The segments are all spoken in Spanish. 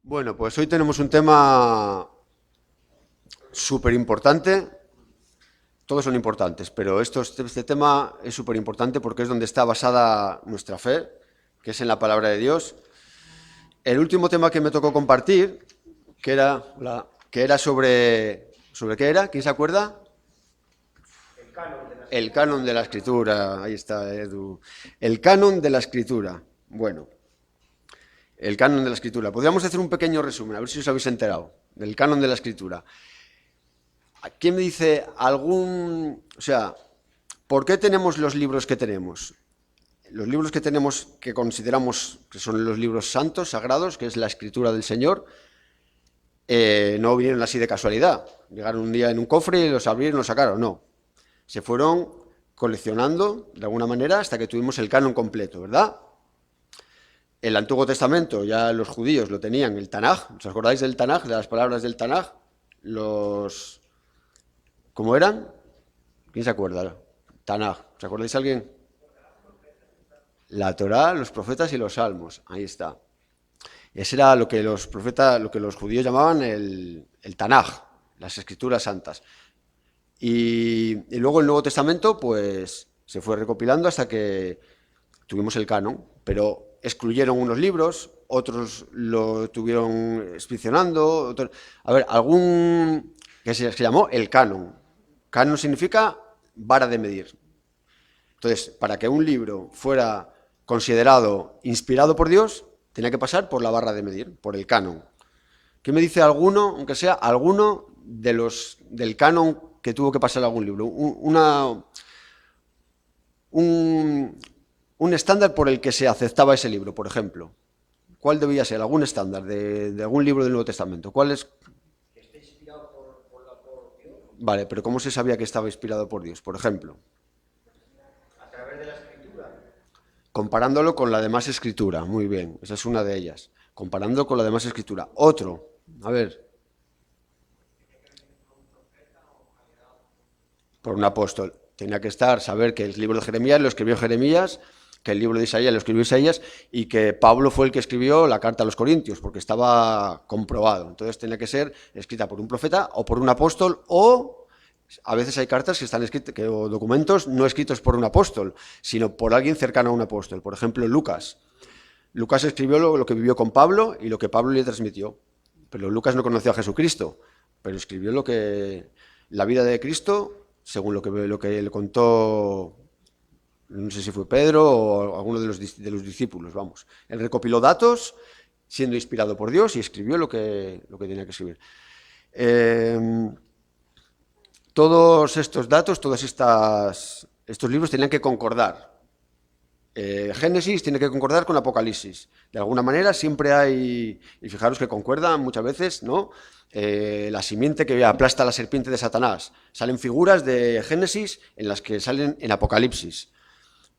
Bueno, pues hoy tenemos un tema súper importante. Todos son importantes, pero este tema es súper importante porque es donde está basada nuestra fe, que es en la palabra de Dios. El último tema que me tocó compartir, que era ¿sobre qué era? ¿Quién se acuerda? El canon de la escritura. Ahí está, Edu. El canon de la escritura. Bueno, el canon de la escritura. Podríamos hacer un pequeño resumen, a ver si os habéis enterado, del canon de la escritura. ¿Quién me dice por qué tenemos los libros que tenemos? Los libros que tenemos, que consideramos que son los libros santos, sagrados, que es la escritura del Señor, no vinieron así de casualidad. Llegaron un día en un cofre y los abrieron y los sacaron, no. Se fueron coleccionando de alguna manera hasta que tuvimos el canon completo, ¿verdad? El Antiguo Testamento, ya los judíos lo tenían, el Tanaj. ¿Os acordáis del Tanaj, de las palabras del Tanaj? ¿Cómo eran? ¿Quién se acuerda? Tanaj. ¿Os acordáis alguien? La Torá, los profetas y los salmos. Ahí está. Ese era lo que los profetas, lo que los judíos llamaban el Tanaj, las escrituras santas. Y luego el Nuevo Testamento, pues, se fue recopilando hasta que tuvimos el canon, pero excluyeron unos libros, otros lo tuvieron inspeccionando. A ver, que se llamó el canon. Canon significa vara de medir. Entonces, para que un libro fuera considerado inspirado por Dios, tenía que pasar por la barra de medir, por el canon. ¿Qué me dice alguno, aunque sea alguno del canon que tuvo que pasar algún libro? Un estándar por el que se aceptaba ese libro, por ejemplo. ¿Cuál debía ser? ¿Algún estándar de algún libro del Nuevo Testamento? ¿Cuál es? Que esté inspirado por Dios Vale, pero ¿cómo se sabía que estaba inspirado por Dios? Por ejemplo, a través de la escritura. comparándolo con la demás escritura. Muy bien, esa es una de ellas. Comparando con la demás escritura. Otro, a ver, por un apóstol. Tenía que saber que el libro de Jeremías lo escribió Jeremías, que el libro de Isaías lo escribió Isaías y que Pablo fue el que escribió la carta a los Corintios, porque estaba comprobado. Entonces tenía que ser escrita por un profeta o por un apóstol, o a veces hay cartas que están escritas, o documentos no escritos por un apóstol, sino por alguien cercano a un apóstol. Por ejemplo, Lucas. Lucas escribió lo que vivió con Pablo y lo que Pablo le transmitió. Pero Lucas no conoció a Jesucristo, pero escribió la vida de Cristo según lo que le contó, no sé si fue Pedro o alguno de los discípulos, vamos. Él recopiló datos siendo inspirado por Dios y escribió lo que tenía que escribir. Todos estos datos, estos libros tenían que concordar. Génesis tiene que concordar con Apocalipsis. De alguna manera siempre hay, y fijaros que concuerdan muchas veces, ¿no? La simiente que aplasta a la serpiente de Satanás. Salen figuras de Génesis en las que salen en Apocalipsis.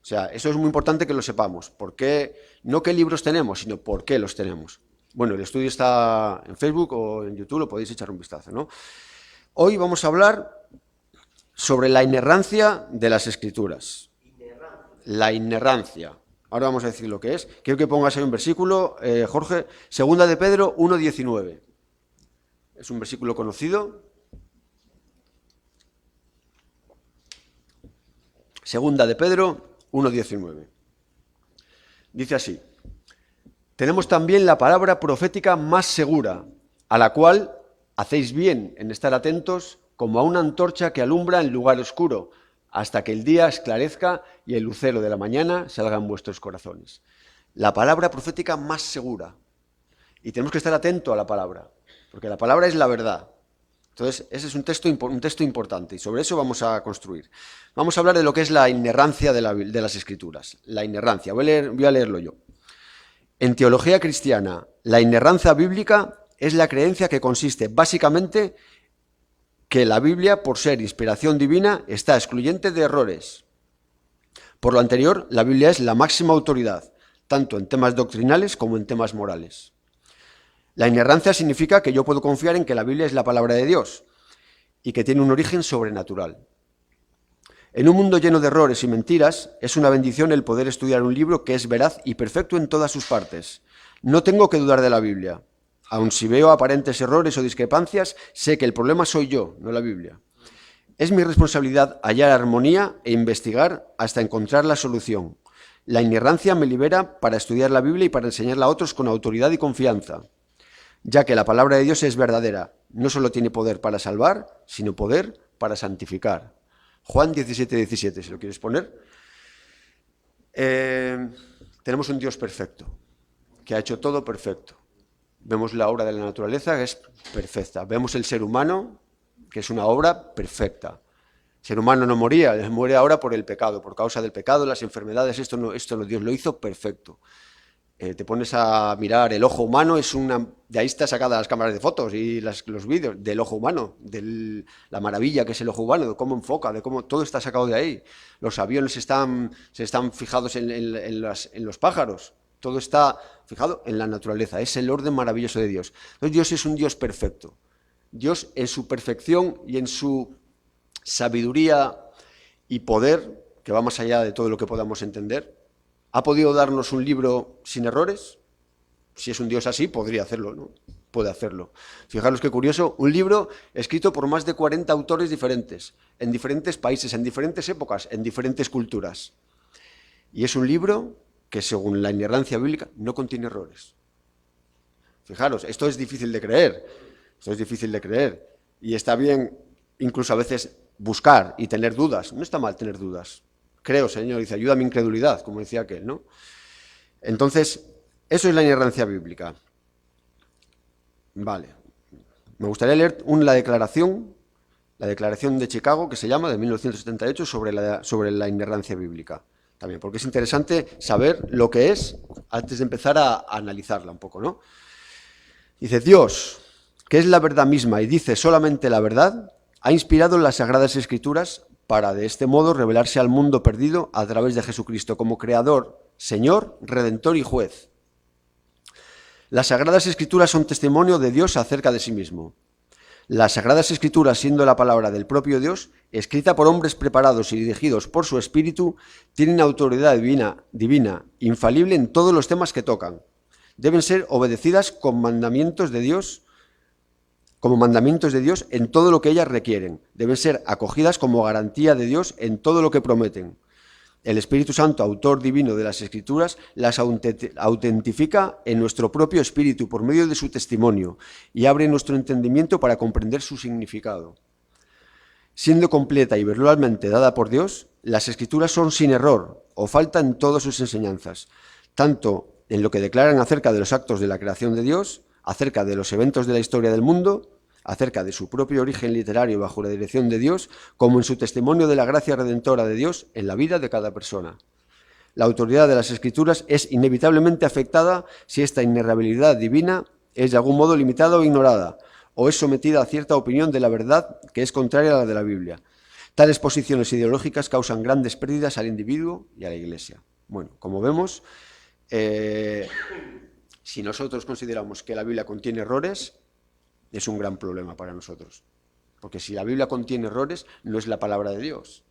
O sea, eso es muy importante que lo sepamos. ¿Por qué? No qué libros tenemos, sino por qué los tenemos. Bueno, el estudio está en Facebook o en YouTube, lo podéis echar un vistazo, ¿no? Hoy vamos a hablar sobre la inerrancia de las Escrituras. La inerrancia. Ahora vamos a decir lo que es. Quiero que pongas ahí un versículo, Jorge. Segunda de Pedro 1:19. Es un versículo conocido. Segunda de Pedro 1:19. Dice así: tenemos también la palabra profética más segura, a la cual hacéis bien en estar atentos como a una antorcha que alumbra en lugar oscuro, hasta que el día esclarezca y el lucero de la mañana salga en vuestros corazones. La palabra profética más segura. Y tenemos que estar atentos a la palabra, porque la palabra es la verdad. Entonces, ese es un texto importante y sobre eso vamos a construir. Vamos a hablar de lo que es la inerrancia de las Escrituras. La inerrancia. Voy a leerlo yo. En teología cristiana, la inerrancia bíblica es la creencia que consiste básicamente que la Biblia, por ser inspiración divina, está excluyente de errores. Por lo anterior, la Biblia es la máxima autoridad, tanto en temas doctrinales como en temas morales. La inerrancia significa que yo puedo confiar en que la Biblia es la palabra de Dios y que tiene un origen sobrenatural. En un mundo lleno de errores y mentiras, es una bendición el poder estudiar un libro que es veraz y perfecto en todas sus partes. No tengo que dudar de la Biblia. Aun si veo aparentes errores o discrepancias, sé que el problema soy yo, no la Biblia. Es mi responsabilidad hallar armonía e investigar hasta encontrar la solución. La inerrancia me libera para estudiar la Biblia y para enseñarla a otros con autoridad y confianza, ya que la palabra de Dios es verdadera. No solo tiene poder para salvar, sino poder para santificar. Juan 17:17, si lo quieres poner. Tenemos un Dios perfecto, que ha hecho todo perfecto. Vemos la obra de la naturaleza, que es perfecta. Vemos el ser humano, que es una obra perfecta. El ser humano no moría, muere ahora por el pecado, por causa del pecado, las enfermedades, esto Dios lo hizo perfecto. Te pones a mirar el ojo humano, de ahí está sacada las cámaras de fotos y los vídeos del ojo humano, de la maravilla que es el ojo humano, de cómo enfoca, de cómo todo está sacado de ahí. Los aviones se están fijados en los pájaros, todo está fijado en la naturaleza, es el orden maravilloso de Dios. Entonces Dios es un Dios perfecto. Dios en su perfección y en su sabiduría y poder, que va más allá de todo lo que podamos entender, ¿ha podido darnos un libro sin errores? Si es un Dios así, podría hacerlo, ¿no? Puede hacerlo. Fijaros qué curioso, un libro escrito por más de 40 autores diferentes, en diferentes países, en diferentes épocas, en diferentes culturas. Y es un libro que, según la inerrancia bíblica, no contiene errores. Fijaros, esto es difícil de creer. Esto es difícil de creer. Y está bien, incluso a veces, buscar y tener dudas. No está mal tener dudas. Creo, Señor, dice, ayuda a mi incredulidad, como decía aquel, ¿no? Entonces, eso es la inerrancia bíblica. Vale. Me gustaría leer la declaración de Chicago, que se llama, de 1978, sobre la inerrancia bíblica. También, porque es interesante saber lo que es antes de empezar a analizarla un poco, ¿no? Dice, Dios, que es la verdad misma y dice solamente la verdad, ha inspirado las Sagradas Escrituras para de este modo revelarse al mundo perdido a través de Jesucristo como Creador, Señor, Redentor y Juez. Las Sagradas Escrituras son testimonio de Dios acerca de sí mismo. Las Sagradas Escrituras, siendo la palabra del propio Dios, escrita por hombres preparados y dirigidos por su Espíritu, tienen autoridad divina, infalible en todos los temas que tocan. Deben ser obedecidas como mandamientos de Dios en todo lo que ellas requieren. Deben ser acogidas como garantía de Dios en todo lo que prometen. El Espíritu Santo, autor divino de las Escrituras, las autentifica en nuestro propio espíritu por medio de su testimonio y abre nuestro entendimiento para comprender su significado. Siendo completa y verbalmente dada por Dios, las Escrituras son sin error o falta en todas sus enseñanzas, tanto en lo que declaran acerca de los actos de la creación de Dios, acerca de los eventos de la historia del mundo, acerca de su propio origen literario bajo la dirección de Dios, como en su testimonio de la gracia redentora de Dios en la vida de cada persona. La autoridad de las Escrituras es inevitablemente afectada si esta inerrabilidad divina es de algún modo limitada o ignorada, o es sometida a cierta opinión de la verdad que es contraria a la de la Biblia. Tales posiciones ideológicas causan grandes pérdidas al individuo y a la Iglesia. Bueno, como vemos, si nosotros consideramos que la Biblia contiene errores, es un gran problema para nosotros. Porque si la Biblia contiene errores, no es la palabra de Dios.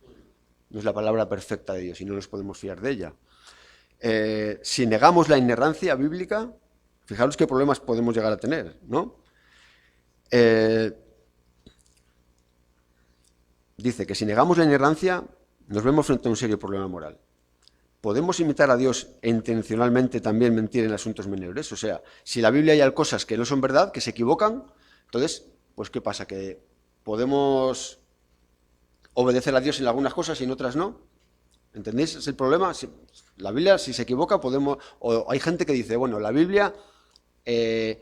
No es la palabra perfecta de Dios y no nos podemos fiar de ella. Si negamos la inerrancia bíblica, fijaros qué problemas podemos llegar a tener, ¿no? Dice que si negamos la inerrancia, nos vemos frente a un serio problema moral. ¿Podemos imitar a Dios e intencionalmente también mentir en asuntos menores? O sea, si en la Biblia hay cosas que no son verdad, que se equivocan, entonces, pues ¿qué pasa? ¿Que podemos obedecer a Dios en algunas cosas y en otras no? ¿Entendéis? Es el problema. La Biblia, si se equivoca, podemos... O hay gente que dice, bueno, la Biblia, en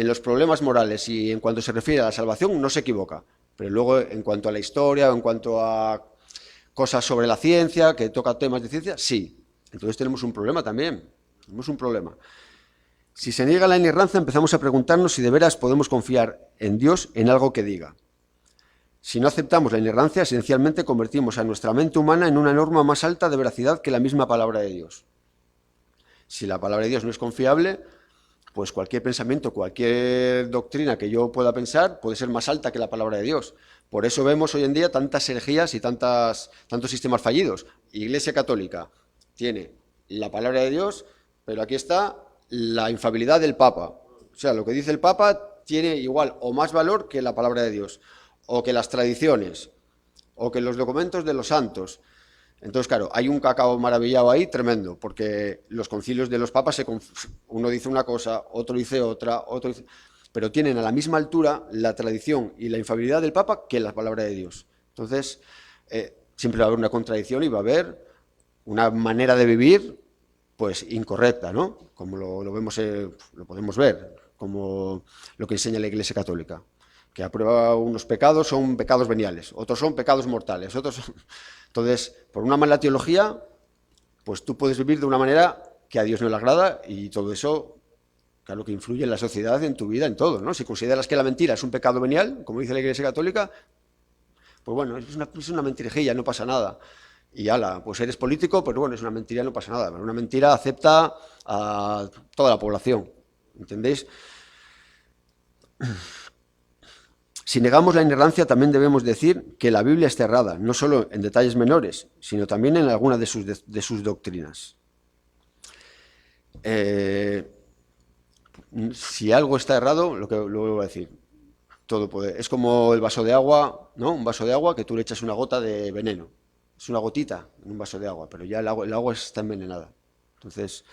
los problemas morales y en cuanto se refiere a la salvación, no se equivoca. Pero luego, en cuanto a la historia o en cuanto a cosas sobre la ciencia, que toca temas de ciencia, sí. Entonces tenemos un problema también. Tenemos un problema. Si se niega la inerrancia, empezamos a preguntarnos si de veras podemos confiar en Dios en algo que diga. Si no aceptamos la inerrancia, esencialmente convertimos a nuestra mente humana en una norma más alta de veracidad que la misma palabra de Dios. Si la palabra de Dios no es confiable, pues cualquier pensamiento, cualquier doctrina que yo pueda pensar puede ser más alta que la palabra de Dios. Por eso vemos hoy en día tantas herejías y tantos sistemas fallidos. Iglesia Católica tiene la palabra de Dios, pero aquí está la infalibilidad del Papa. O sea, lo que dice el Papa tiene igual o más valor que la palabra de Dios, o que las tradiciones, o que los documentos de los santos. Entonces, claro, hay un cacao maravillado ahí tremendo, porque los concilios de los papas, uno dice una cosa, otro dice otra, pero tienen a la misma altura la tradición y la infalibilidad del Papa que la palabra de Dios. Entonces, siempre va a haber una contradicción y va a haber una manera de vivir pues incorrecta, ¿no? Como lo vemos, lo podemos ver, como lo que enseña la Iglesia Católica, que aprueba unos pecados, son pecados veniales, otros son pecados mortales, otros son... Entonces, por una mala teología, pues tú puedes vivir de una manera que a Dios no le agrada y todo eso, claro, que influye en la sociedad, en tu vida, en todo, ¿no? Si consideras que la mentira es un pecado venial, como dice la Iglesia Católica, pues bueno, es una mentirijilla, no pasa nada. Y ala, pues eres político, pero bueno, es una mentira, no pasa nada. Pero una mentira acepta a toda la población, ¿entendéis? Si negamos la inerrancia, también debemos decir que la Biblia está errada, no solo en detalles menores, sino también en algunas de sus doctrinas. Si algo está errado, lo voy a decir, todo puede. Es como el vaso de agua, ¿no? Un vaso de agua que tú le echas una gota de veneno. Es una gotita en un vaso de agua, pero ya el agua está envenenada. Entonces,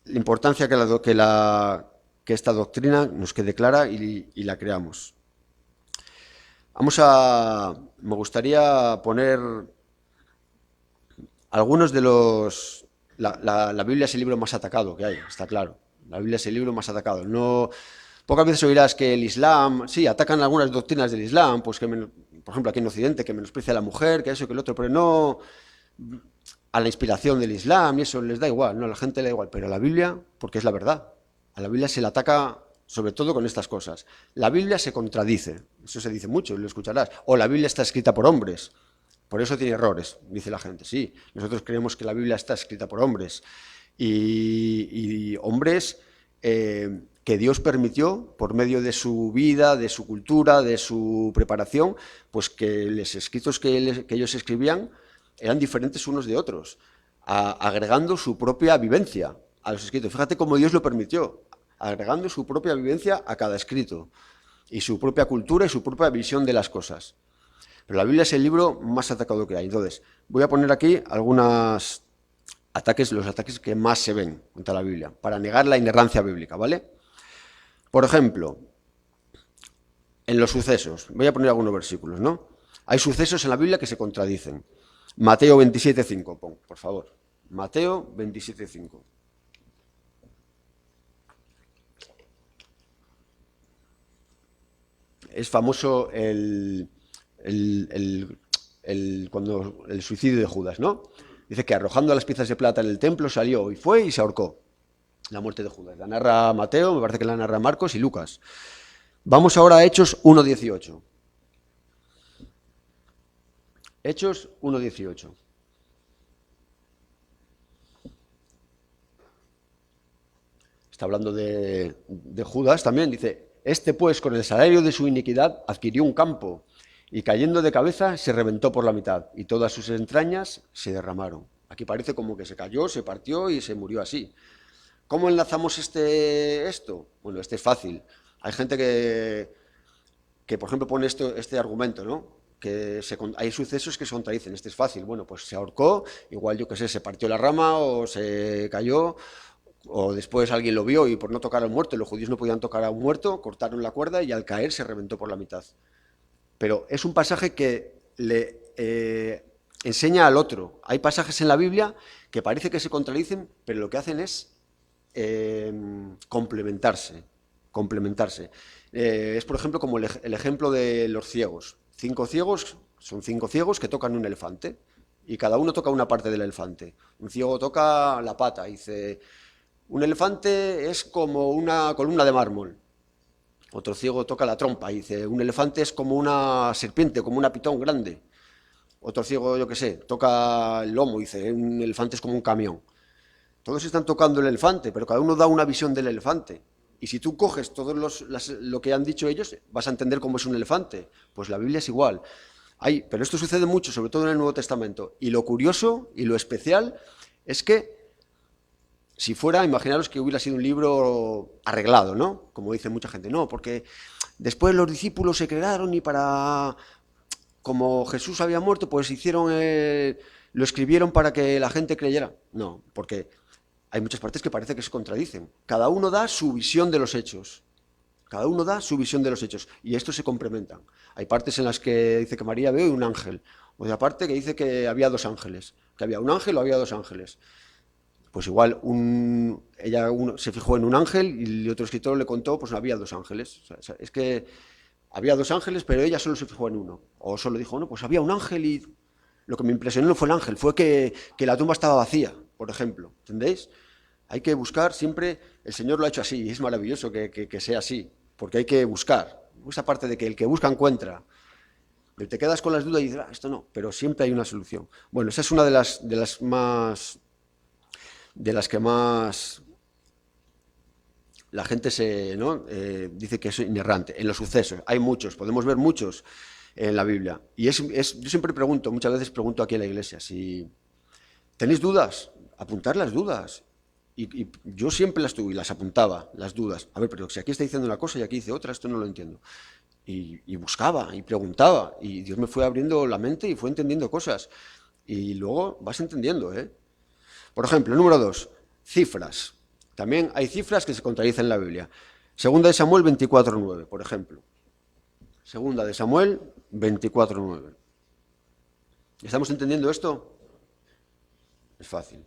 la importancia que esta doctrina nos quede clara y la creamos. Me gustaría poner algunos de los... La Biblia es el libro más atacado que hay, está claro. La Biblia es el libro más atacado. No, pocas veces oirás que el Islam, sí, atacan algunas doctrinas del Islam, pues que, por ejemplo, aquí en Occidente, que menosprecia a la mujer, que eso, que el otro, pero no a la inspiración del Islam y eso les da igual, no, a la gente le da igual, pero a la Biblia, porque es la verdad, a la Biblia se le ataca sobre todo con estas cosas. La Biblia se contradice, eso se dice mucho, lo escucharás, o la Biblia está escrita por hombres, por eso tiene errores, dice la gente. Sí, nosotros creemos que la Biblia está escrita por hombres y hombres que Dios permitió, por medio de su vida, de su cultura, de su preparación, pues que los escritos que ellos escribían eran diferentes unos de otros, agregando su propia vivencia a los escritos. Fíjate cómo Dios lo permitió, agregando su propia vivencia a cada escrito, y su propia cultura y su propia visión de las cosas. Pero la Biblia es el libro más atacado que hay. Entonces, voy a poner aquí los ataques que más se ven contra la Biblia, para negar la inerrancia bíblica, ¿vale? Por ejemplo, en los sucesos, voy a poner algunos versículos, ¿no? Hay sucesos en la Biblia que se contradicen. Mateo 27:5, por favor. Mateo 27:5. Es famoso cuando el suicidio de Judas, ¿no? Dice que arrojando las piezas de plata en el templo salió y fue y se ahorcó. La muerte de Judas. La narra Mateo, me parece que la narra Marcos y Lucas. Vamos ahora a Hechos 1:18. Hechos 1:18. Está hablando de Judas también. Dice, este pues con el salario de su iniquidad adquirió un campo y cayendo de cabeza se reventó por la mitad y todas sus entrañas se derramaron. Aquí parece como que se cayó, se partió y se murió así. ¿Cómo enlazamos esto? Bueno, este es fácil. Hay gente que por ejemplo, pone este argumento, ¿no? Que hay sucesos que se contradicen. Este es fácil. Bueno, pues se ahorcó, igual yo qué sé, se partió la rama o se cayó, o después alguien lo vio y por no tocar al muerto, los judíos no podían tocar a un muerto, cortaron la cuerda y al caer se reventó por la mitad. Pero es un pasaje que le enseña al otro. Hay pasajes en la Biblia que parece que se contradicen, pero lo que hacen es complementarse. Es, por ejemplo, como el ejemplo de los ciegos. Son cinco ciegos que tocan un elefante y cada uno toca una parte del elefante. Un ciego toca la pata y dice, un elefante es como una columna de mármol. Otro ciego toca la trompa y dice, un elefante es como una serpiente, como una pitón grande. Otro ciego, yo qué sé, toca el lomo y dice, un elefante es como un camión. Todos están tocando el elefante, pero cada uno da una visión del elefante. Y si tú coges todo lo que han dicho ellos, vas a entender cómo es un elefante. Pues la Biblia es igual. Pero esto sucede mucho, sobre todo en el Nuevo Testamento. Y lo curioso y lo especial es que Si fuera, imaginaros que hubiera sido un libro arreglado, ¿no? Como dice mucha gente, no, porque después los discípulos se crearon y como Jesús había muerto, pues lo escribieron para que la gente creyera. No, porque hay muchas partes que parece que se contradicen. Cada uno da su visión de los hechos. Cada uno da su visión de los hechos y estos se complementan. Hay partes en las que dice que María vio un ángel, otra parte que dice que había dos ángeles, que había un ángel o había dos ángeles. Pues igual ella se fijó en un ángel y el otro escritor le contó, pues había dos ángeles. O sea, es que había dos ángeles, pero ella solo se fijó en uno. O solo dijo, no, pues había un ángel y lo que me impresionó no fue el ángel, fue que la tumba estaba vacía, por ejemplo. ¿Entendéis? Hay que buscar siempre, el Señor lo ha hecho así, y es maravilloso que sea así, porque hay que buscar. Esa parte de que el que busca encuentra. Y te quedas con las dudas y dices, esto no, pero siempre hay una solución. Bueno, esa es una de las que más la gente dice que es inerrante. En los sucesos, hay muchos, podemos ver muchos en la Biblia. Y yo siempre pregunto, muchas veces pregunto aquí en la iglesia, si tenéis dudas, apuntar las dudas. Y yo siempre las tuve y las apuntaba, las dudas. A ver, pero si aquí está diciendo una cosa y aquí dice otra, esto no lo entiendo. Y buscaba y preguntaba y Dios me fue abriendo la mente y fue entendiendo cosas. Y luego vas entendiendo, ¿eh? Por ejemplo, número 2, cifras. También hay cifras que se contradicen en la Biblia. Segunda de Samuel 24:9, por ejemplo. Segunda de Samuel 24:9. ¿Estamos entendiendo esto? Es fácil.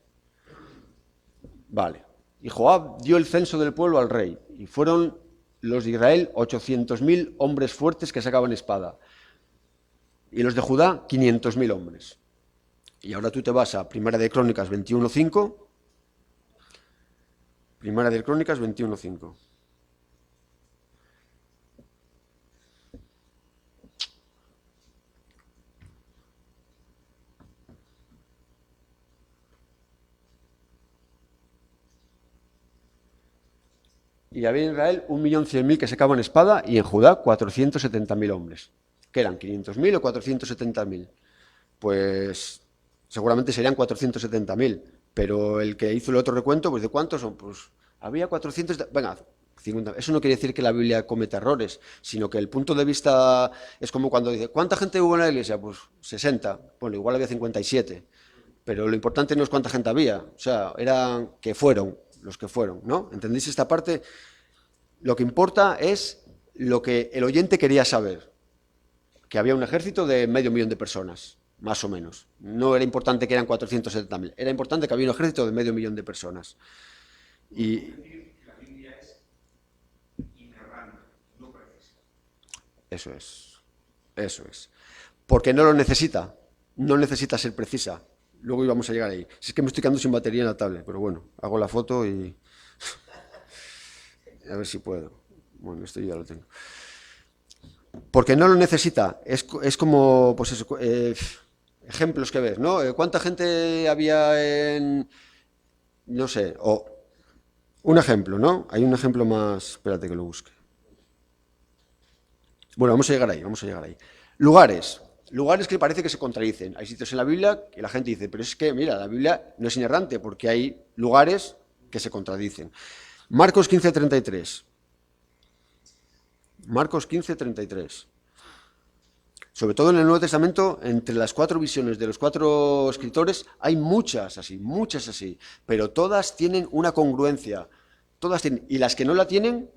Vale. Y Joab dio el censo del pueblo al rey, y fueron los de Israel 800.000 hombres fuertes que sacaban espada, y los de Judá 500.000 hombres. Y ahora tú te vas a Primera de Crónicas 21:5. Primera de Crónicas 21:5. Y había en Israel 1.100.000 que sacaban espada y en Judá 470.000 hombres. ¿Qué eran? ¿500.000 o 470.000? Pues seguramente serían 470.000. Pero el que hizo el otro recuento, pues ¿de cuántos son? Pues había 400... Venga, 50. Eso no quiere decir que la Biblia cometa errores, sino que el punto de vista es como cuando dice, ¿cuánta gente hubo en la iglesia? Pues 60. Bueno, igual había 57. Pero lo importante no es cuánta gente había. O sea, eran que fueron los que fueron, ¿no? ¿Entendéis esta parte? Lo que importa es lo que el oyente quería saber, que había un ejército de 500.000 de personas, más o menos. No era importante que eran 470.000, era importante que había un ejército de 500.000 de personas. Y la Biblia es inerrante, no precisa. Eso es. Porque no lo necesita, no necesita ser precisa. Luego íbamos a llegar ahí. Si es que me estoy quedando sin batería en la tablet, pero bueno, hago la foto y... A ver si puedo. Bueno, esto ya lo tengo. Porque no lo necesita. Es como, pues eso, ejemplos que ves, ¿no? ¿Cuánta gente había en... No sé, o... Un ejemplo, ¿no? Hay un ejemplo más... Espérate que lo busque. Bueno, vamos a llegar ahí. Lugares. Lugares que parece que se contradicen. Hay sitios en la Biblia que la gente dice, pero es que, mira, la Biblia no es inerrante porque hay lugares que se contradicen. Marcos 15:33. Marcos 15:33. Sobre todo en el Nuevo Testamento, entre las 4 visiones de los 4 escritores, hay muchas así, pero todas tienen una congruencia. Todas tienen, y las que no la tienen,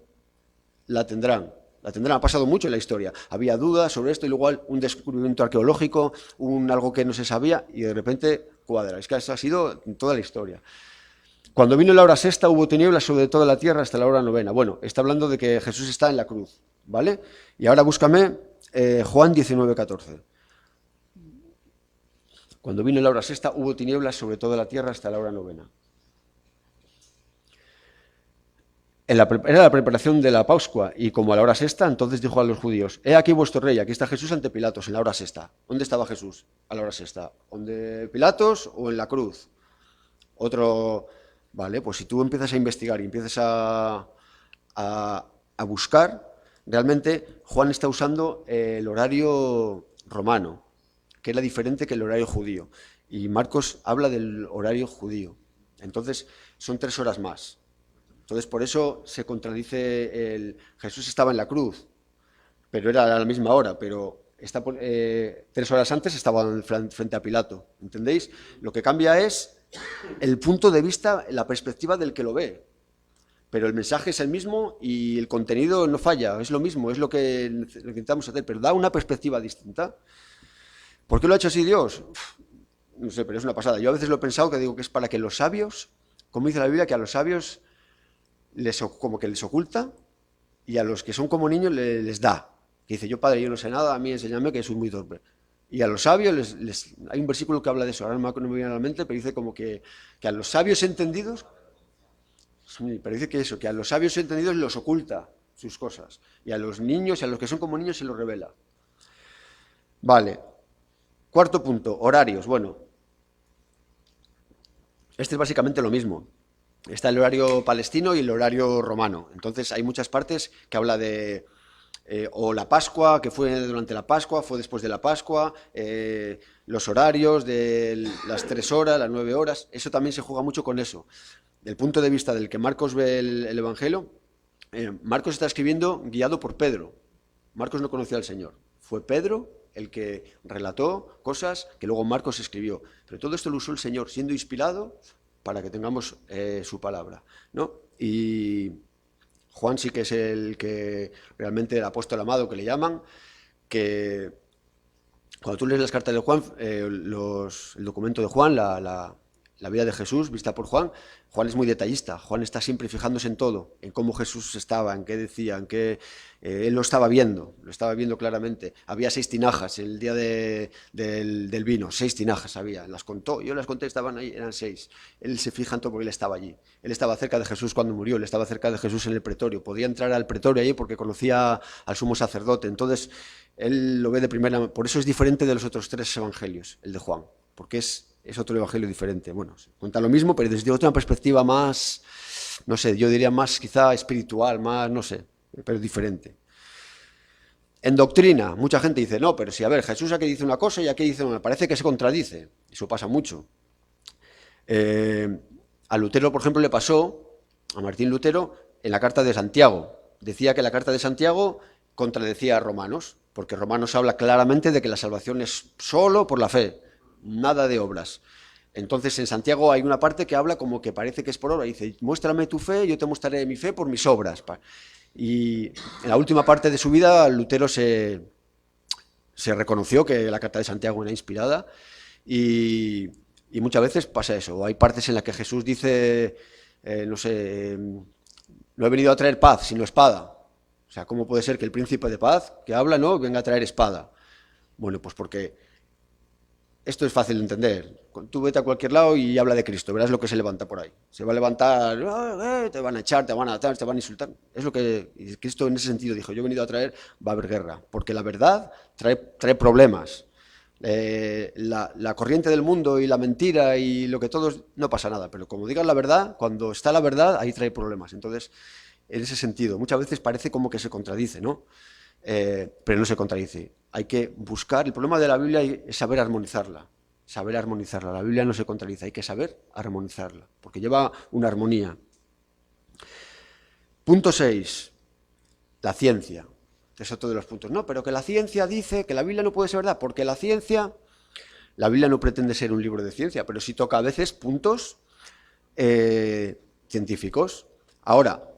la tendrán. Ha pasado mucho en la historia. Había dudas sobre esto y luego un descubrimiento arqueológico, algo que no se sabía y de repente cuadra. Es que eso ha sido en toda la historia. Cuando vino la hora sexta hubo tinieblas sobre toda la tierra hasta la hora novena. Bueno, está hablando de que Jesús está en la cruz, ¿vale? Y ahora búscame Juan 19:14. Cuando vino la hora sexta hubo tinieblas sobre toda la tierra hasta la hora novena. Era la preparación de la Pascua y como a la hora sexta, entonces dijo a los judíos, he aquí vuestro rey, aquí está Jesús ante Pilatos en la hora sexta. ¿Dónde estaba Jesús a la hora sexta? ¿Dónde Pilatos o en la cruz? Otro, vale, pues si tú empiezas a investigar y empiezas a buscar, realmente Juan está usando el horario romano, que era diferente que el horario judío. Y Marcos habla del horario judío. Entonces, son 3 horas más. Entonces, por eso se contradice Jesús estaba en la cruz, pero era a la misma hora, pero 3 horas antes estaba frente a Pilato, ¿entendéis? Lo que cambia es el punto de vista, la perspectiva del que lo ve. Pero el mensaje es el mismo y el contenido no falla, es lo mismo, es lo que intentamos hacer, pero da una perspectiva distinta. ¿Por qué lo ha hecho así Dios? No sé, pero es una pasada. Yo a veces lo he pensado, que digo que es para que los sabios, como dice la Biblia, que a los sabios como que les oculta y a los que son como niños les da. Que dice, yo padre, yo no sé nada, a mí enséñame que soy muy torpe. Y a los sabios, hay un versículo que habla de eso, ahora no me viene a la mente, pero dice como que a los sabios entendidos, pero dice que eso, que a los sabios entendidos los oculta sus cosas. Y a los niños y a los que son como niños se los revela. Vale. Cuarto punto, horarios. Bueno, este es básicamente lo mismo. Está el horario palestino y el horario romano. Entonces hay muchas partes que habla de o la Pascua, que fue durante la Pascua, fue después de la Pascua, los horarios de las 3 horas, las 9 horas. Eso también se juega mucho con eso. Del punto de vista del que Marcos ve el Evangelio, Marcos está escribiendo guiado por Pedro. Marcos no conocía al Señor. Fue Pedro el que relató cosas que luego Marcos escribió. Pero todo esto lo usó el Señor, siendo inspirado para que tengamos su palabra, ¿no? Y Juan sí que es el que realmente el apóstol amado que le llaman, que cuando tú lees las cartas de Juan, el documento de Juan, la vida de Jesús vista por Juan, Juan es muy detallista. Juan está siempre fijándose en todo, en cómo Jesús estaba, en qué decía, en qué... él lo estaba viendo claramente. Había 6 tinajas el día del vino, 6 tinajas había, las contó, yo las conté, estaban ahí, eran 6. Él se fija en todo porque él estaba allí. Él estaba cerca de Jesús cuando murió, él estaba cerca de Jesús en el pretorio, podía entrar al pretorio allí porque conocía al sumo sacerdote. Entonces, él lo ve de primera, por eso es diferente de los otros 3 evangelios, el de Juan, porque es otro evangelio diferente. Bueno, cuenta lo mismo, pero desde otra perspectiva más, no sé, yo diría más quizá espiritual, más, no sé, pero diferente. En doctrina, mucha gente dice, no, pero si, a ver, Jesús aquí dice una cosa y aquí dice una, parece que se contradice. Eso pasa mucho. A Lutero, por ejemplo, le pasó, a Martín Lutero, en la carta de Santiago. Decía que la carta de Santiago contradecía a Romanos, porque Romanos habla claramente de que la salvación es solo por la fe, nada de obras. Entonces en Santiago hay una parte que habla como que parece que es por obra, dice, muéstrame tu fe, yo te mostraré mi fe por mis obras. Y en la última parte de su vida Lutero se reconoció que la carta de Santiago era inspirada y muchas veces pasa eso. O hay partes en las que Jesús dice, no sé, no he venido a traer paz sino espada. O sea, ¿cómo puede ser que el príncipe de paz que habla, no, venga a traer espada? Bueno, pues porque esto es fácil de entender. Tú vete a cualquier lado y habla de Cristo, verás lo que se levanta por ahí. Se va a levantar, te van a echar, te van a atar, te van a insultar. Es lo que Cristo en ese sentido dijo, yo he venido a traer, va a haber guerra, porque la verdad trae problemas. La corriente del mundo y la mentira y lo que todos, no pasa nada, pero como digan la verdad, cuando está la verdad, ahí trae problemas. Entonces, en ese sentido, muchas veces parece como que se contradice, ¿no? Pero no se contradice. Hay que buscar, el problema de la Biblia es saber armonizarla. La Biblia no se contradice, hay que saber armonizarla, porque lleva una armonía. Punto 6, la ciencia. Es otro de los puntos. No, pero que la ciencia dice que la Biblia no puede ser verdad, porque la Biblia no pretende ser un libro de ciencia, pero sí toca a veces puntos científicos. Ahora,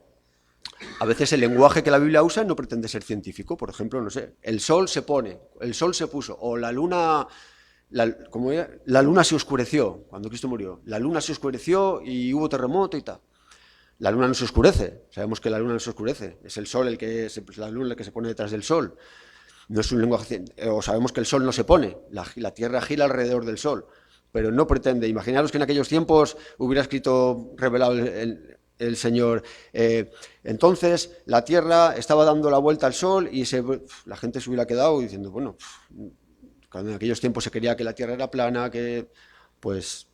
a veces el lenguaje que la Biblia usa no pretende ser científico. Por ejemplo, no sé, el sol se pone, el sol se puso, o la luna, la luna se oscureció cuando Cristo murió. La luna se oscureció y hubo terremoto y tal. La luna no se oscurece, sabemos que la luna no se oscurece, es el sol la luna el que se pone detrás del sol. No es un lenguaje, o sabemos que el sol no se pone, la Tierra gira alrededor del sol, pero no pretende. Imaginaros que en aquellos tiempos hubiera escrito, revelado el Señor, entonces la Tierra estaba dando la vuelta al Sol y la gente se hubiera quedado diciendo, bueno, cuando en aquellos tiempos se creía que la Tierra era plana, que pues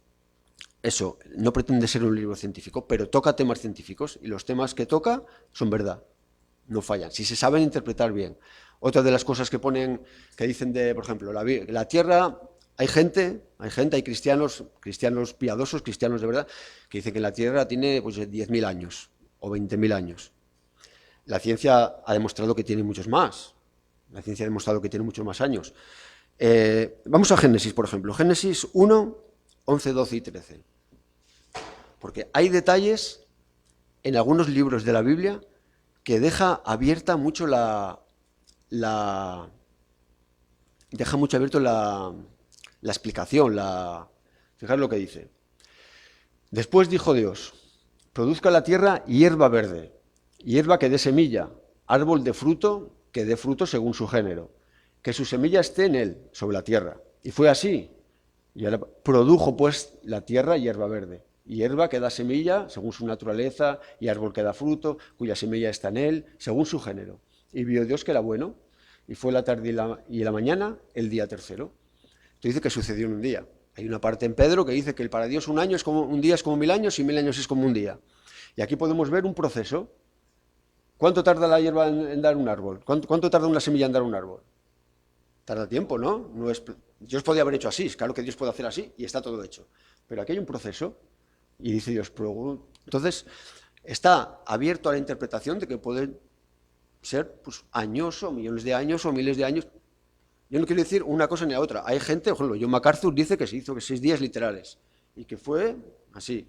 eso, no pretende ser un libro científico, pero toca temas científicos y los temas que toca son verdad, no fallan, si se saben interpretar bien. Otra de las cosas que dicen por ejemplo, la Tierra hay cristianos piadosos, cristianos de verdad, que dicen que la Tierra tiene pues 10.000 años o 20.000 años. La ciencia ha demostrado que tiene muchos más. La ciencia ha demostrado que tiene muchos más años. Vamos a Génesis, por ejemplo. Génesis 1, 11, 12 y 13. Porque hay detalles en algunos libros de la Biblia que deja abierta mucho deja mucho abierto la explicación. Fijaros lo que dice. Después dijo Dios: produzca la tierra hierba verde, hierba que dé semilla, árbol de fruto que dé fruto según su género, que su semilla esté en él, sobre la tierra. Y fue así. Y ahora produjo pues la tierra hierba verde, hierba que da semilla según su naturaleza, y árbol que da fruto, cuya semilla está en él, según su género. Y vio Dios que era bueno, y fue la tarde y la mañana el día tercero. Esto dice que sucedió en un día. Hay una parte en Pedro que dice que para Dios un día es como 1000 años y 1000 años es como un día. Y aquí podemos ver un proceso. ¿Cuánto tarda la hierba en dar un árbol? ¿Cuánto tarda una semilla en dar un árbol? Tarda tiempo, ¿no? Dios podía haber hecho así, claro que Dios puede hacer así y está todo hecho. Pero aquí hay un proceso y dice Dios, entonces está abierto a la interpretación de que pueden ser pues, años o millones de años o miles de años. Yo no quiero decir una cosa ni la otra. Hay gente, por ejemplo, John MacArthur dice que se hizo 6 días literales y que fue así.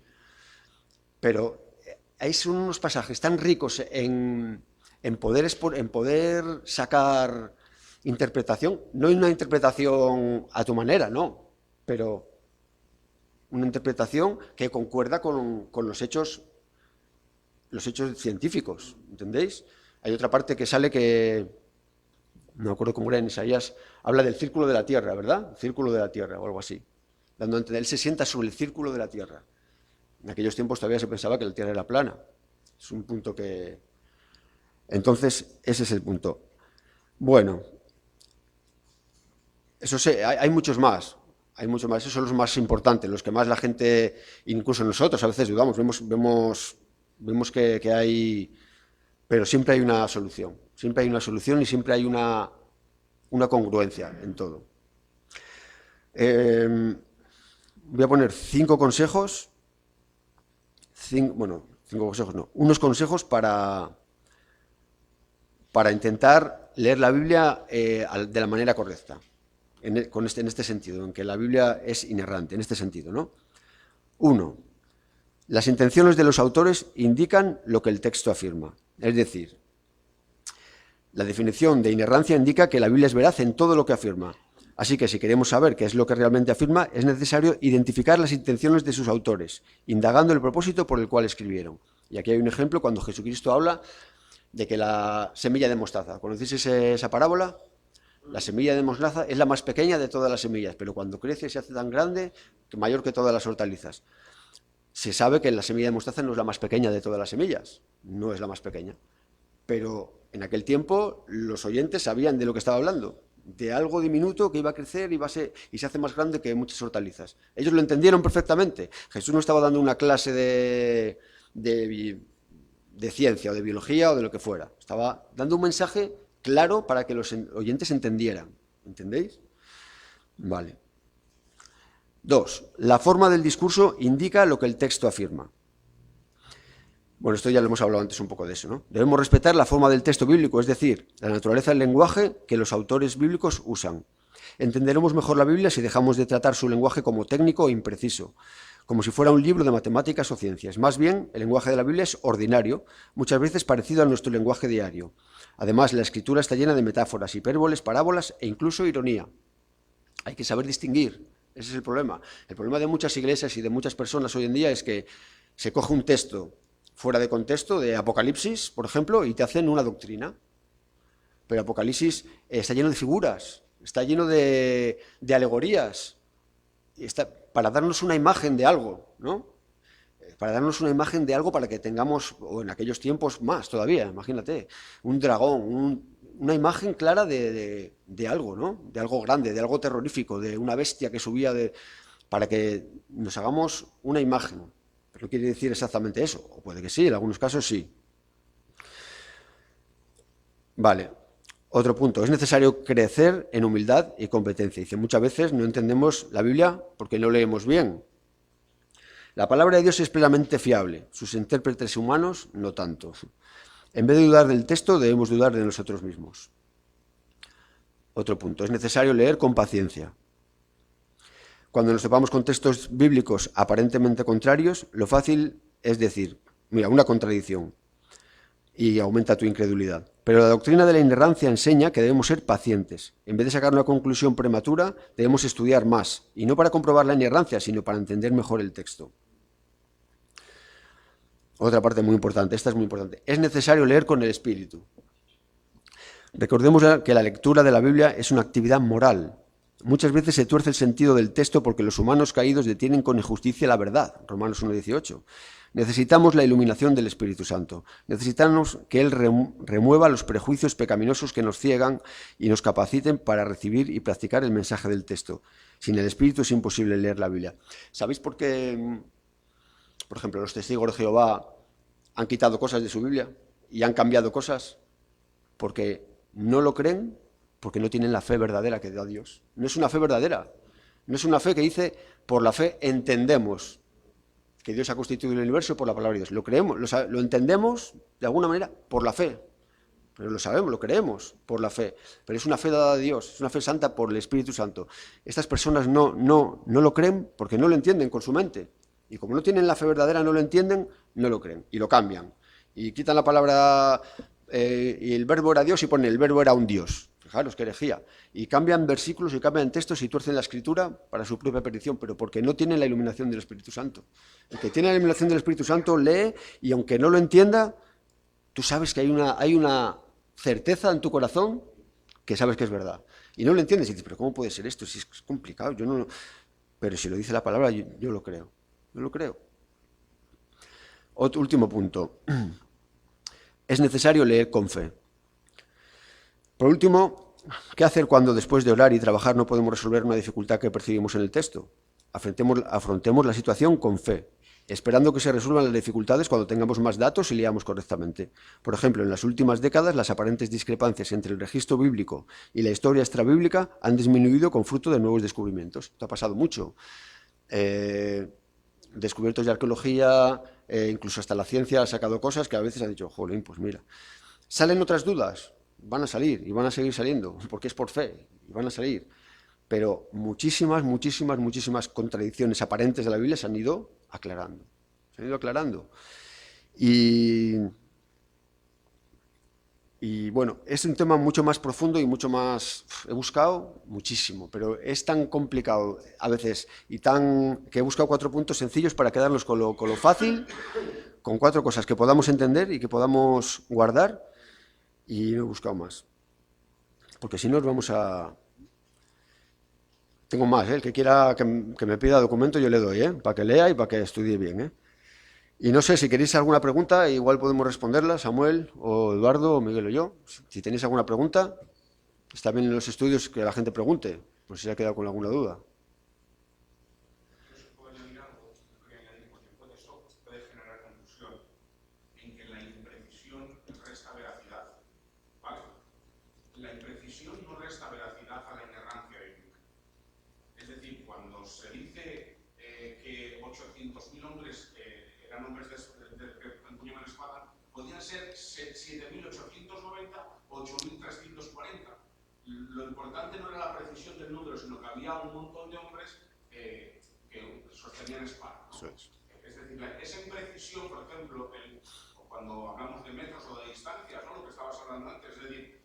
Pero hay son unos pasajes tan ricos en poder sacar interpretación, no hay una interpretación a tu manera, no, pero una interpretación que concuerda con los hechos científicos, ¿entendéis? Hay otra parte que sale que, no me acuerdo cómo era en Isaías, habla del círculo de la Tierra, ¿verdad? Círculo de la Tierra o algo así, dando a entender, él se sienta sobre el círculo de la Tierra. En aquellos tiempos todavía se pensaba que la Tierra era plana. Es un punto que... Entonces, ese es el punto. Bueno, eso sé, hay muchos más. Hay muchos más. Esos son los más importantes, los que más la gente, incluso nosotros, a veces dudamos. Vemos que hay... Pero siempre hay una solución. Siempre hay una solución y siempre hay una congruencia en todo. Voy a poner 5 consejos. 5 consejos no. Unos consejos para intentar leer la Biblia de la manera correcta. En este sentido, en que la Biblia es inerrante, en este sentido, ¿no? 1. Las intenciones de los autores indican lo que el texto afirma. Es decir, la definición de inerrancia indica que la Biblia es veraz en todo lo que afirma. Así que si queremos saber qué es lo que realmente afirma, es necesario identificar las intenciones de sus autores, indagando el propósito por el cual escribieron. Y aquí hay un ejemplo cuando Jesucristo habla de que la semilla de mostaza. ¿Conocéis esa parábola? La semilla de mostaza es la más pequeña de todas las semillas, pero cuando crece se hace tan grande que mayor que todas las hortalizas. Se sabe que la semilla de mostaza no es la más pequeña de todas las semillas, no es la más pequeña. Pero en aquel tiempo los oyentes sabían de lo que estaba hablando, de algo diminuto que iba a crecer y se hace más grande que muchas hortalizas. Ellos lo entendieron perfectamente. Jesús no estaba dando una clase de ciencia o de biología o de lo que fuera. Estaba dando un mensaje claro para que los oyentes entendieran. ¿Entendéis? Vale. 2. La forma del discurso indica lo que el texto afirma. Bueno, esto ya lo hemos hablado antes un poco de eso, ¿no? Debemos respetar la forma del texto bíblico, es decir, la naturaleza del lenguaje que los autores bíblicos usan. Entenderemos mejor la Biblia si dejamos de tratar su lenguaje como técnico o impreciso, como si fuera un libro de matemáticas o ciencias. Más bien, el lenguaje de la Biblia es ordinario, muchas veces parecido a nuestro lenguaje diario. Además, la escritura está llena de metáforas, hipérboles, parábolas e incluso ironía. Hay que saber distinguir, ese es el problema. El problema de muchas iglesias y de muchas personas hoy en día es que se coge un texto fuera de contexto, de Apocalipsis, por ejemplo, y te hacen una doctrina. Pero Apocalipsis está lleno de figuras, está lleno de alegorías, para darnos una imagen de algo, ¿no? Para darnos una imagen de algo para que tengamos, o en aquellos tiempos más todavía, imagínate, un dragón, una imagen clara de algo, ¿no? De algo grande, de algo terrorífico, de una bestia que subía, para que nos hagamos una imagen. Pero no quiere decir exactamente eso, o puede que sí, en algunos casos sí. Vale. Otro punto, es necesario crecer en humildad y competencia. Dice, muchas veces no entendemos la Biblia porque no leemos bien. La palabra de Dios es plenamente fiable, sus intérpretes humanos no tanto. En vez de dudar del texto, debemos dudar de nosotros mismos. Otro punto, es necesario leer con paciencia. Cuando nos topamos con textos bíblicos aparentemente contrarios, lo fácil es decir, mira, una contradicción, y aumenta tu incredulidad. Pero la doctrina de la inerrancia enseña que debemos ser pacientes. En vez de sacar una conclusión prematura, debemos estudiar más, y no para comprobar la inerrancia, sino para entender mejor el texto. Otra parte muy importante, esta es muy importante, es necesario leer con el espíritu. Recordemos que la lectura de la Biblia es una actividad moral. Muchas veces se tuerce el sentido del texto porque los humanos caídos detienen con injusticia la verdad. Romanos 1:18. Necesitamos la iluminación del Espíritu Santo. Necesitamos que Él remueva los prejuicios pecaminosos que nos ciegan y nos capaciten para recibir y practicar el mensaje del texto. Sin el Espíritu es imposible leer la Biblia. ¿Sabéis por qué, por ejemplo, los testigos de Jehová han quitado cosas de su Biblia y han cambiado cosas? Porque no lo creen, porque no tienen la fe verdadera que da Dios. No es una fe verdadera. No es una fe que dice, por la fe entendemos que Dios ha constituido el universo por la palabra de Dios. Lo creemos, lo entendemos de alguna manera por la fe. Pero lo sabemos, lo creemos por la fe. Pero es una fe dada de Dios, es una fe santa por el Espíritu Santo. Estas personas no lo creen porque no lo entienden con su mente. Y como no tienen la fe verdadera, no lo entienden, no lo creen. Y lo cambian. Y quitan la palabra, y el verbo era Dios y ponen el verbo era un Dios. Fijaros qué herejía. Y cambian versículos y cambian textos y tuercen la escritura para su propia perdición, pero porque no tienen la iluminación del Espíritu Santo. El que tiene la iluminación del Espíritu Santo lee y aunque no lo entienda, tú sabes que hay una certeza en tu corazón que sabes que es verdad. Y no lo entiendes y dices, pero ¿cómo puede ser esto? Si es complicado, yo no. Pero si lo dice la palabra, yo lo creo. Yo lo creo. Último punto. Es necesario leer con fe. Por último, ¿qué hacer cuando después de orar y trabajar no podemos resolver una dificultad que percibimos en el texto? Afrontemos la situación con fe, esperando que se resuelvan las dificultades cuando tengamos más datos y leamos correctamente. Por ejemplo, en las últimas décadas, las aparentes discrepancias entre el registro bíblico y la historia extrabíblica han disminuido con fruto de nuevos descubrimientos. Esto ha pasado mucho. Descubiertos de arqueología, incluso hasta la ciencia ha sacado cosas que a veces ha dicho, jolín, pues mira. ¿Salen otras dudas? Van a salir y van a seguir saliendo, porque es por fe, y van a salir. Pero muchísimas contradicciones aparentes de la Biblia se han ido aclarando. Se han ido aclarando. Y bueno, es un tema mucho más profundo y mucho más... He buscado muchísimo, pero es tan complicado a veces y que he buscado 4 puntos sencillos para quedarnos con lo fácil, con 4 cosas que podamos entender y que podamos guardar. Y no he buscado más. Porque si no, vamos a... Tengo más, el que quiera que me pida documento yo le doy, para que lea y para que estudie bien. Y no sé, si queréis alguna pregunta, igual podemos responderla, Samuel, o Eduardo, o Miguel o yo. Si tenéis alguna pregunta, está bien en los estudios que la gente pregunte, por si se ha quedado con alguna duda. Lo importante no era la precisión del número, sino que había un montón de hombres que sostenían espada, ¿no? Eso es. Es decir, esa imprecisión, por ejemplo, cuando hablamos de metros o de distancias, ¿no? Lo que estabas hablando antes, es decir,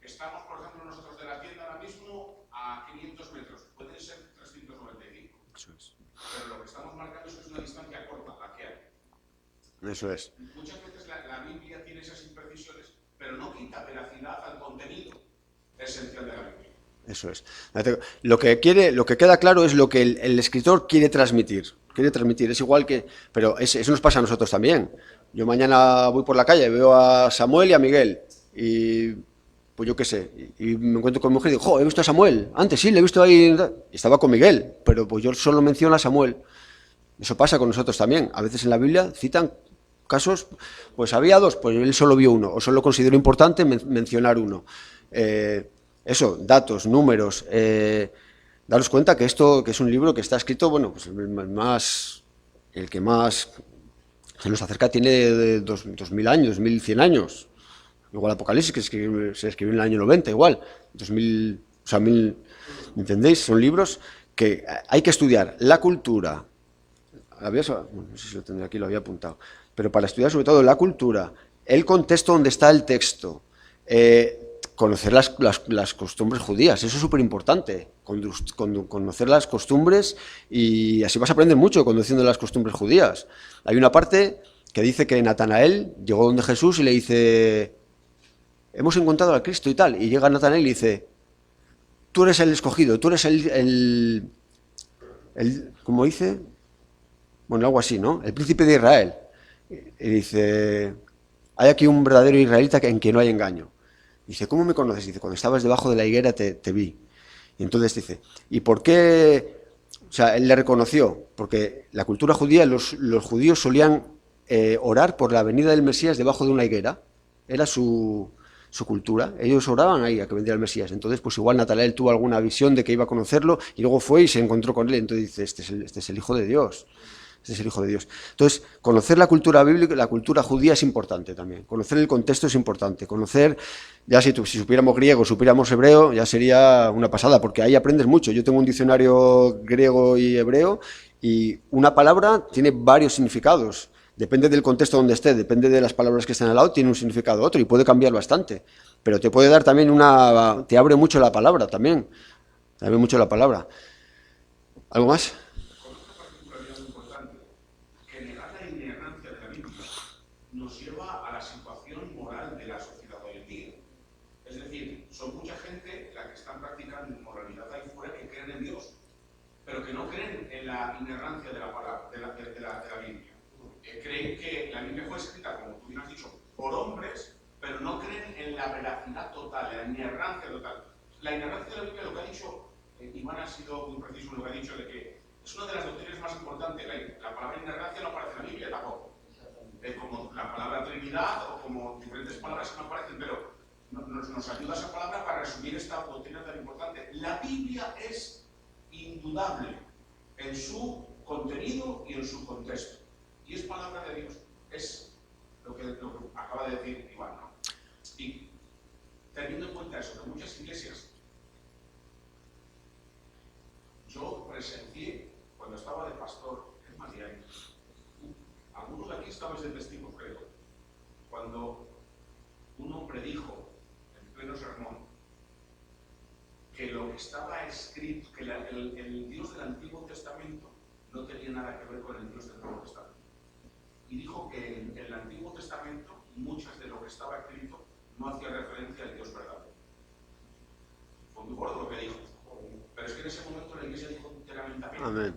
estamos, por ejemplo, nosotros de la tienda ahora mismo a 500 metros, pueden ser 395. Eso es. Pero lo que estamos marcando es que es una distancia corta, la que hay. Eso es. Muchas veces la Biblia tiene esas imprecisiones, pero no quita veracidad al contenido esencial de la Biblia. Eso es. Lo que queda claro es lo que el escritor quiere transmitir. Es igual que... Pero eso nos pasa a nosotros también. Yo mañana voy por la calle, veo a Samuel y a Miguel. Y pues yo qué sé. Y me encuentro con mi mujer y digo, he visto a Samuel. Antes sí, le he visto ahí. Y estaba con Miguel. Pero pues yo solo menciono a Samuel. Eso pasa con nosotros también. A veces en la Biblia citan casos, pues había dos, pues él solo vio uno, o solo consideró importante mencionar uno. Eso, datos, números, daros cuenta que esto, que es un libro que está escrito, bueno, pues el que más se nos acerca tiene de 2000 años, 2100 años. Igual Apocalipsis, que se escribió en el año 90, igual, 2000, o sea, 1000, ¿entendéis? Son libros que hay que estudiar la cultura. Bueno, no sé si lo tendré aquí, lo había apuntado. Pero para estudiar sobre todo la cultura, el contexto donde está el texto, conocer las costumbres judías, eso es súper importante, conocer las costumbres, y así vas a aprender mucho conociendo las costumbres judías. Hay una parte que dice que Natanael llegó donde Jesús y le dice, hemos encontrado al Cristo y tal, y llega Natanael y dice, tú eres el escogido, tú eres el ¿cómo dice? Bueno, algo así, ¿no? El príncipe de Israel. Y dice, hay aquí un verdadero israelita en quien no hay engaño. Dice, ¿cómo me conoces? Dice, cuando estabas debajo de la higuera te vi. Y entonces dice, ¿y por qué? O sea, él le reconoció, porque la cultura judía, los judíos solían orar por la venida del Mesías debajo de una higuera. Era su cultura. Ellos oraban ahí a que vendría el Mesías. Entonces, pues igual Natanael tuvo alguna visión de que iba a conocerlo y luego fue y se encontró con él. Entonces dice, este es el Hijo de Dios. Este es el Hijo de Dios. Entonces, conocer la cultura bíblica, la cultura judía es importante también. Conocer el contexto es importante. Conocer, ya si supiéramos griego, supiéramos hebreo, ya sería una pasada, porque ahí aprendes mucho. Yo tengo un diccionario griego y hebreo y una palabra tiene varios significados. Depende del contexto donde esté, depende de las palabras que estén al lado, tiene un significado otro y puede cambiar bastante. Pero te puede dar también te abre mucho la palabra también. Te abre mucho la palabra. ¿Algo más? Nos lleva a la situación moral de la sociedad hoy en día. Es decir, son mucha gente la que están practicando inmoralidad ahí fuera que creen en Dios, pero que no creen en la inerrancia de la palabra, de la Biblia. Creen que la Biblia fue escrita, como tú bien has dicho, por hombres, pero no creen en la veracidad total, en la inerrancia total. La inerrancia de la Biblia, lo que ha dicho, Iván ha sido muy preciso en lo que ha dicho, de que es una de las doctrinas más importantes. La palabra inerrancia no aparece en la Biblia tampoco. Como la palabra Trinidad o como diferentes palabras que no aparecen, pero nos ayuda esa palabra para resumir esta doctrina tan importante. La Biblia es indudable en su contenido y en su contexto. Y es palabra de Dios. Es lo que acaba de decir Iván, ¿no? Y teniendo en cuenta eso, que muchas iglesias, yo presencié cuando estaba de pastor en Madrid, algunos de aquí estabais de testigos, creo, cuando un hombre dijo en pleno sermón que lo que estaba escrito, que el Dios del Antiguo Testamento no tenía nada que ver con el Dios del Nuevo Testamento. Y dijo que en el Antiguo Testamento muchas de lo que estaba escrito no hacía referencia al Dios verdadero. Fue muy gordo lo que dijo, pero es que en ese momento la iglesia dijo enteramente amén.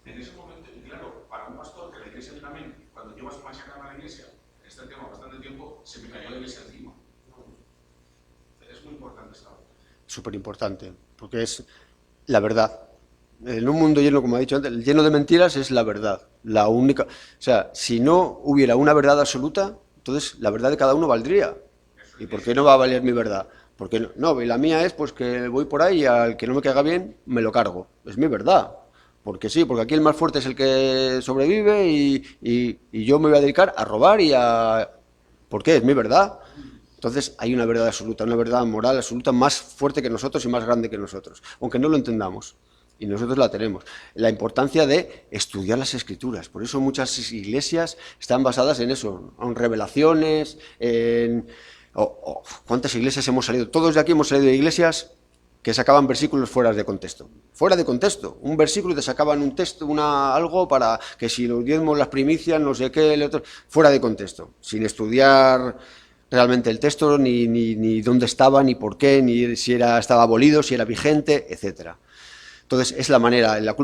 En ese momento, y claro, para un pastor que la iglesia diga amén, cuando llevas machacando a la iglesia, en este tema bastante tiempo, se me cayó la iglesia encima. Es muy importante esta obra. Súper importante, porque es la verdad. En un mundo lleno, como ha dicho antes, lleno de mentiras es la verdad. La única. O sea, si no hubiera una verdad absoluta, entonces la verdad de cada uno valdría. ¿Y por qué no va a valer mi verdad? Porque no, y la mía es pues que voy por ahí y al que no me caiga bien, me lo cargo. Es mi verdad. Porque sí, porque aquí el más fuerte es el que sobrevive y yo me voy a dedicar a robar y a... ¿Por qué? Es mi verdad. Entonces hay una verdad absoluta, una verdad moral absoluta más fuerte que nosotros y más grande que nosotros, aunque no lo entendamos. Y nosotros la tenemos. La importancia de estudiar las Escrituras. Por eso muchas iglesias están basadas en eso, en revelaciones, en... ¿Cuántas iglesias hemos salido? Todos de aquí hemos salido de iglesias que sacaban versículos fuera de contexto. Fuera de contexto. Un versículo y te sacaban un texto, algo para que si los diezmos, las primicias, no sé qué, otro, fuera de contexto. Sin estudiar realmente el texto, ni dónde estaba, ni por qué, ni si estaba abolido, si era vigente, etcétera. Entonces, es la manera, el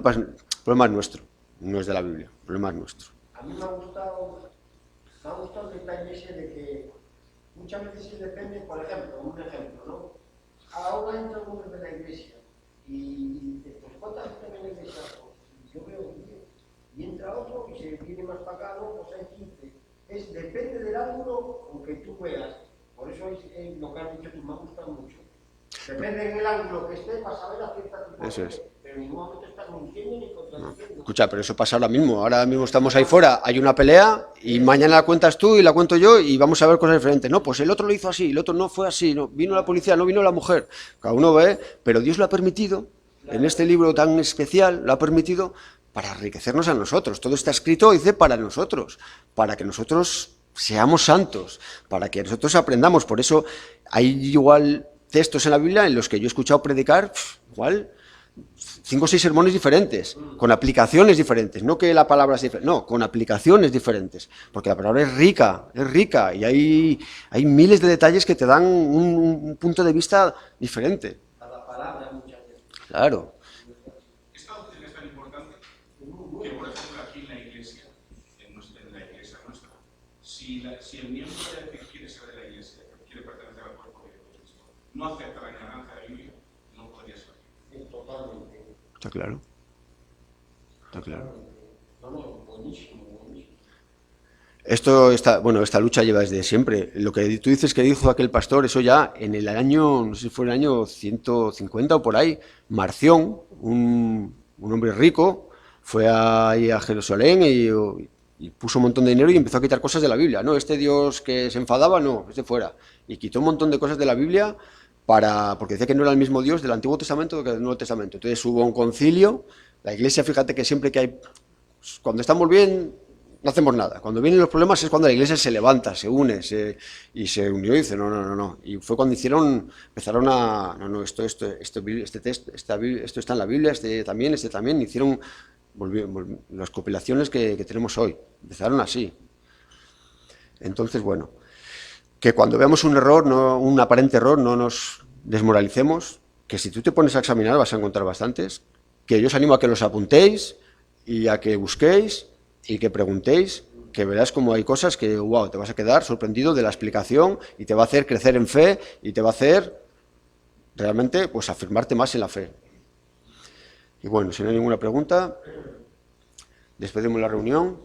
problema es nuestro, no es de la Biblia, el problema es nuestro. A mí me ha gustado el detalle ese de que muchas veces depende, por ejemplo, un ejemplo, ¿no? Ahora entra uno de la iglesia y dice, pues ¿cuántas gente en la iglesia? Pues yo veo 10. y entra otro y se viene más para acá, no, pues hay 15. Depende del ángulo con que tú veas. Por eso es lo que has dicho tú, me ha gustado mucho. Depende del ángulo que esté, vas a ver a cierta tipo Eso es. pero en ningún momento estás mintiendo ni contradiciendo. Escucha, pero eso pasa ahora mismo estamos ahí fuera, hay una pelea y mañana la cuentas tú y la cuento yo y vamos a ver cosas diferentes. No, pues el otro lo hizo así, el otro no fue así, no, vino la policía, no vino la mujer. Cada uno ve, pero Dios lo ha permitido, en este libro tan especial, lo ha permitido para enriquecernos a nosotros. Todo está escrito, dice, para nosotros, para que nosotros seamos santos, para que nosotros aprendamos. Por eso hay igual textos en la Biblia en los que yo he escuchado predicar, igual 5 o 6 sermones diferentes, con aplicaciones diferentes, no que la palabra es diferente, no, con aplicaciones diferentes, porque la palabra es rica y hay miles de detalles que te dan un punto de vista diferente. Cada palabra muchas veces. Claro. Esta doctrina es tan importante que, por ejemplo, aquí en la iglesia nuestra, si el miembro que quiere ser de la iglesia, que quiere pertenecer al cuerpo de Cristo, no acepta la enseñanza de la Biblia, no podría ser. Totalmente. Está claro. Está claro. No, buenísimo, buenísimo. Esta lucha lleva desde siempre. Lo que tú dices que dijo aquel pastor, eso ya en el año, no sé si fue el año 150 o por ahí, Marción, un hombre rico, fue ahí a Jerusalén y puso un montón de dinero y empezó a quitar cosas de la Biblia. No, este Dios que se enfadaba, no, fuera. Y quitó un montón de cosas de la Biblia porque decía que no era el mismo Dios del Antiguo Testamento que del Nuevo Testamento. Entonces hubo un concilio. La Iglesia, fíjate que siempre que hay, cuando estamos bien, no hacemos nada. Cuando vienen los problemas es cuando la Iglesia se levanta, se une, y se unió y dice, no. Y fue cuando empezaron a, esto está en la Biblia, este también, hicieron las compilaciones que tenemos hoy. Empezaron así. Entonces, bueno, que cuando veamos un error, un aparente error, no nos desmoralicemos, que si tú te pones a examinar vas a encontrar bastantes, que yo os animo a que los apuntéis y a que busquéis y que preguntéis, que verás como hay cosas que, wow, te vas a quedar sorprendido de la explicación y te va a hacer crecer en fe y te va a hacer realmente pues afirmarte más en la fe. Y bueno, si no hay ninguna pregunta, despedimos la reunión.